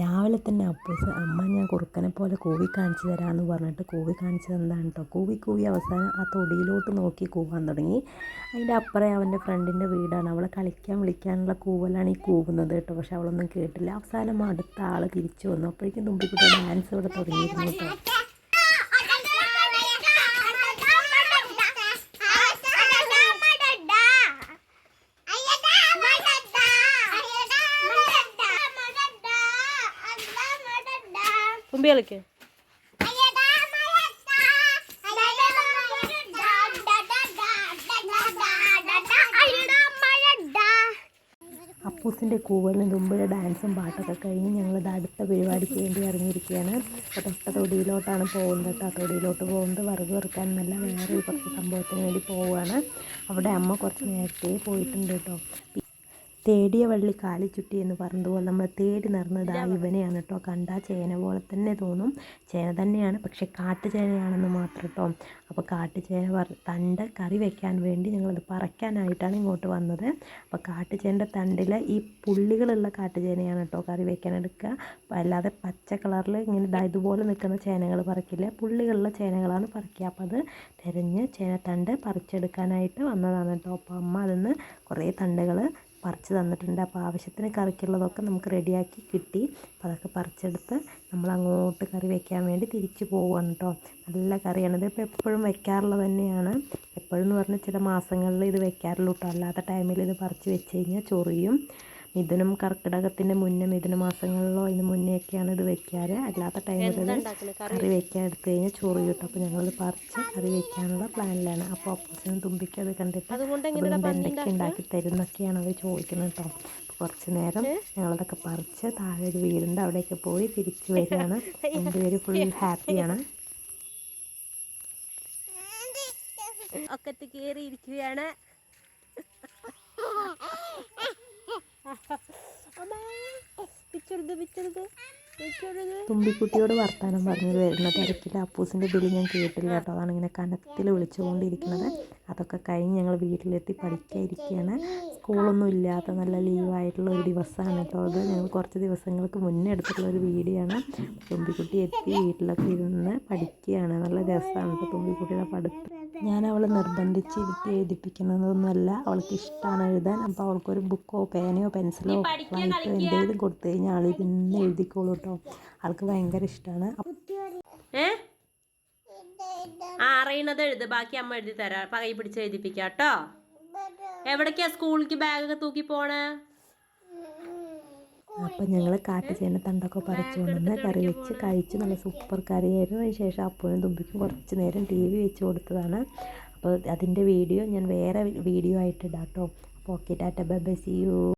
രാവിലെ തന്നെ അപ്പൂസ് അമ്മ ഞാൻ കുറുക്കനെ പോലെ കൂവി കാണിച്ചു തരാമെന്ന് പറഞ്ഞിട്ട് കൂവി കാണിച്ചു തന്നതാണ് കേട്ടോ. കൂവി അവസാനം ആ തൊടിയിലോട്ട് നോക്കി കൂവാൻ തുടങ്ങി. അതിൻ്റെ അപ്പുറം അവൻ്റെ ഫ്രണ്ടിൻ്റെ വീടാണ്. അവളെ കളിക്കാൻ വിളിക്കാനുള്ള കൂവലാണ് ഈ കൂവുന്നത് കേട്ടോ. പക്ഷെ അവളൊന്നും കേട്ടില്ല. അവസാനം അടുത്ത ആൾ തിരിച്ചു വന്നു. അപ്പോഴേക്കും തുമ്പിക്കുട്ടി ഡാൻസ് ഇവിടെ തുടങ്ങിയിരുന്നു കേട്ടോ. തുമ്പി കളിക്ക്. അപ്പൂസിൻ്റെ കൂവലും തുമ്പിയുടെ ഡാൻസും പാട്ടൊക്കെ കഴിഞ്ഞ് ഞങ്ങളിത് അടുത്ത പരിപാടിക്ക് വേണ്ടി ഇറങ്ങിയിരിക്കുകയാണ്. അപ്പോൾ തൊട്ട തൊടിയിലോട്ടാണ് പോകുന്നത് കേട്ടോ. തൊടിയിലോട്ട് പോകുന്നത് വിറക് വെറുക്കാനല്ല, വേറെ കുറച്ച് സംഭവത്തിന് വേണ്ടി പോവുകയാണ്. അവിടെ അമ്മ കുറച്ച് നേരത്തെ പോയിട്ടുണ്ട് കേട്ടോ. തേടിയ വള്ളി കാലി ചുറ്റി എന്ന് പറഞ്ഞതുപോലെ നമ്മൾ തേടി നടന്നത് ഇവനെയാണ് കേട്ടോ. കണ്ടാൽ ചേന പോലെ തോന്നും. ചേന തന്നെയാണ്, പക്ഷേ കാട്ടുചേനയാണെന്ന് മാത്രം കേട്ടോ. അപ്പോൾ കാട്ടുചേന തണ്ട് കറി വെക്കാൻ വേണ്ടി ഞങ്ങളത് പറിക്കാനായിട്ടാണ് ഇങ്ങോട്ട് വന്നത്. അപ്പോൾ കാട്ടുചേനയുടെ തണ്ടിൽ ഈ പുള്ളികളുള്ള കാട്ടുചേനയാണ് കേട്ടോ കറി വെക്കാൻ എടുക്കുക. അല്ലാതെ പച്ച കളറിൽ ഇങ്ങനെ ഇതുപോലെ നിൽക്കുന്ന ചേനകൾ പറിക്കില്ല, പുള്ളികളുള്ള ചേനകളാണ് പറിക്കുക. അപ്പോൾ അത് തിരഞ്ഞ് ചേനത്തണ്ട് പറിച്ചെടുക്കാനായിട്ട് വന്നതാണ് കേട്ടോ. അപ്പോൾ അമ്മ അതിന്ന് കുറേ തണ്ടുകൾ പറിച്ച് തന്നിട്ടുണ്ട്. അപ്പോൾ ആവശ്യത്തിന് കറിക്കുള്ളതൊക്കെ നമുക്ക് റെഡിയാക്കി കിട്ടി. അപ്പോൾ അതൊക്കെ പറിച്ചെടുത്ത് നമ്മൾ അങ്ങോട്ട് കറി വെക്കാൻ വേണ്ടി തിരിച്ച് പോവുകയാണ് കേട്ടോ. നല്ല കറിയാണ്. ഇതിപ്പോൾ എപ്പോഴും വെക്കാറുള്ളത് തന്നെയാണ്. എപ്പോഴും എന്ന് പറഞ്ഞാൽ ചില മാസങ്ങളിൽ ഇത് വെക്കാറുള്ളൂ കേട്ടോ. അല്ലാത്ത ടൈമിൽ ഇത് പറിച്ച് വെച്ച് കഴിഞ്ഞാൽ ചൊറിയും. മിഥുനം കർക്കിടകത്തിൻ്റെ മുന്നേ, മിഥുന മാസങ്ങളിലോ അതിന് മുന്നെയൊക്കെയാണ് ഇത് വെക്കാറ്. അല്ലാത്ത ടൈമിൽ ഇത് കറി വെക്കാൻ എടുത്തു കഴിഞ്ഞാൽ ചോറ് കിട്ടും. അപ്പോൾ ഞങ്ങളിത് പറിച്ച് കറി വെക്കാനുള്ള പ്ലാനിലാണ്. അപ്പോൾ അപ്പൂസിനും തുമ്പിക്കും അത് കണ്ടിട്ട് എന്തൊക്കെ ഉണ്ടാക്കി തരുന്നൊക്കെയാണ് അവർ ചോദിക്കുന്നത് കേട്ടോ. അപ്പോൾ കുറച്ച് നേരം ഞങ്ങളതൊക്കെ പറിച്ച് താഴെ ഒരു വീടുണ്ട്, അവിടെയൊക്കെ പോയി തിരിച്ചു വരികയാണ്. രണ്ടുപേരും ഫുൾ ഹാപ്പിയാണ്. ഒക്കത്ത് കയറി ഇരിക്കുകയാണ്. തുമ്പിക്കുട്ടിയോട് വർത്താനം പറഞ്ഞു വരുന്ന തിരക്കിൽ അപ്പൂസിൻ്റെ ബില്ല് ഞാൻ കേട്ടില്ല കേട്ടോ. അതാണ് ഇങ്ങനെ കനത്തിൽ വിളിച്ചുകൊണ്ടിരിക്കുന്നത്. അതൊക്കെ കഴിഞ്ഞ് ഞങ്ങൾ വീട്ടിലെത്തി പഠിക്കാതിരിക്കുകയാണ്. സ്കൂളൊന്നും ഇല്ലാത്ത നല്ല ലീവായിട്ടുള്ള ഒരു ദിവസമാണ് കേട്ടോ അത്. ഞങ്ങൾ കുറച്ച് ദിവസങ്ങൾക്ക് മുന്നേ എടുത്തിട്ടുള്ള ഒരു വീഡിയോ ആണ്. തുമ്പിക്കുട്ടി എത്തി വീട്ടിലൊക്കെ ഇരുന്ന് പഠിക്കുകയാണ്. നല്ല രസമാണ് കേട്ടോ തുമ്പിക്കുട്ടിയുടെ പഠിത്തം. ഞാൻ അവളെ നിർബന്ധിച്ച് ഇരുത്തി എഴുതിപ്പിക്കുന്നതൊന്നുമല്ല, അവൾക്ക് ഇഷ്ടമാണ് എഴുതാൻ. അപ്പോൾ അവൾക്കൊരു ബുക്കോ പേനയോ പെൻസിലോ വൈറ്റോ എന്തെങ്കിലും കൊടുത്തു കഴിഞ്ഞാൽ ആൾ ഇരുന്ന് എഴുതിക്കോളൂ കേട്ടോ. ആൾക്ക് ഭയങ്കര ഇഷ്ടമാണ്. അറിയണത് എഴുത്, ബാക്കി അമ്മ എഴുതി തരാം. കൈ പിടിച്ച് എഴുതിപ്പിക്കാം കേട്ടോ. എവിടേക്കാ സ്കൂളിലേക്ക് ബാഗൊക്കെ തൂക്കി പോണേ? അപ്പം ഞങ്ങൾ കാട്ടുചേന തണ്ടൊക്കെ പറിച്ചുകൊണ്ടുവന്ന് കറി വെച്ച് കഴിച്ച് നല്ല സൂപ്പർ കറിയായിരുന്നു. അതിന് ശേഷം അപ്പനും തുമ്പിക്കും കുറച്ച് നേരം TV വെച്ച് കൊടുത്തതാണ്. അപ്പോൾ അതിൻ്റെ വീഡിയോ ഞാൻ വേറെ വീഡിയോ ആയിട്ട് ഇടാം കേട്ടോ. അപ്പോൾ okay, tata, bye bye, see U.